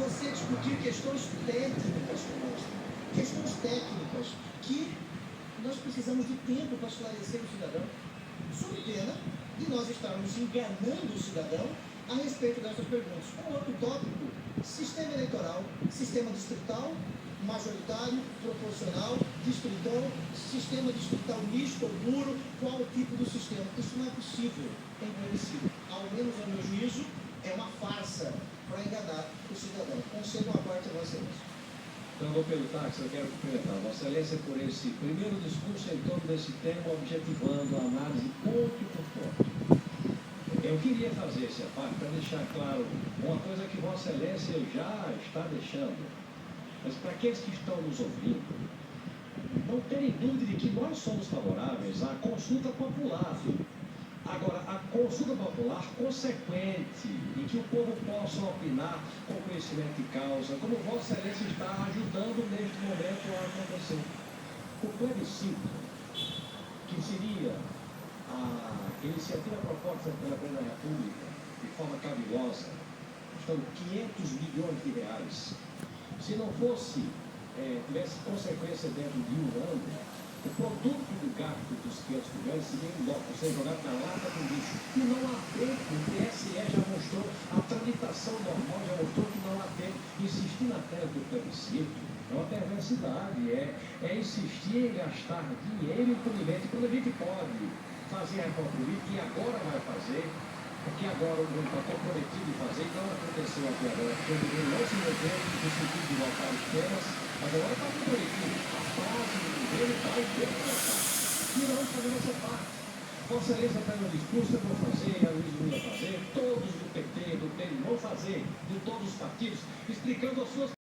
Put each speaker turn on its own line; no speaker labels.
você discutir questões técnicas conosco. Questões técnicas que nós precisamos de tempo para esclarecer o cidadão, sob pena de nós estarmos enganando o cidadão a respeito dessas perguntas. Um outro tópico: sistema eleitoral, sistema distrital, majoritário, proporcional, distritão, sistema distrital misto ou puro, qual o tipo do sistema? Isso não é possível em plebiscito. Ao menos, ao meu juízo, é uma farsa para enganar o cidadão. Concedo uma parte a Vossa Excelência.
Então, vou perguntar, que eu quero cumprimentar Vossa Excelência por esse primeiro discurso em torno desse tema, objetivando a análise ponto por ponto. Eu queria fazer essa parte para deixar claro uma coisa que Vossa Excelência já está deixando. Mas para aqueles que estão nos ouvindo, não terem dúvida de que nós somos favoráveis à consulta popular. Agora, a consulta popular consequente, em que o povo possa opinar com conhecimento de causa, como Vossa Excelência está ajudando neste momento a acontecer. O plebiscito, que seria a iniciativa proposta pela Presidência da República, de forma cavilosa, custando 500 bilhões de reais, se não fosse, tivesse consequência dentro de um ano, o produto do gasto dos 500 bilhões seria inocuo, ser jogado na lata do lixo. E não há tempo, o TSE já mostrou, a tramitação normal já mostrou que não há tempo. Insistir na tese do plebiscito é uma perversidade, é insistir em gastar dinheiro impunemente, quando a gente pode fazer a reforma política, e agora vai fazer, porque agora o governo está comprometido em fazer, e não aconteceu até agora, porque o governo não se moveu no sentido de voltar os temas, mas agora está comprometido. A frase do governo está em termos e nós fazemos essa parte. Vossa Excelência faz um discurso, eu vou fazer, a Luiz Lula vai fazer, todos do PT, do PL vão fazer, de todos os partidos, explicando as suas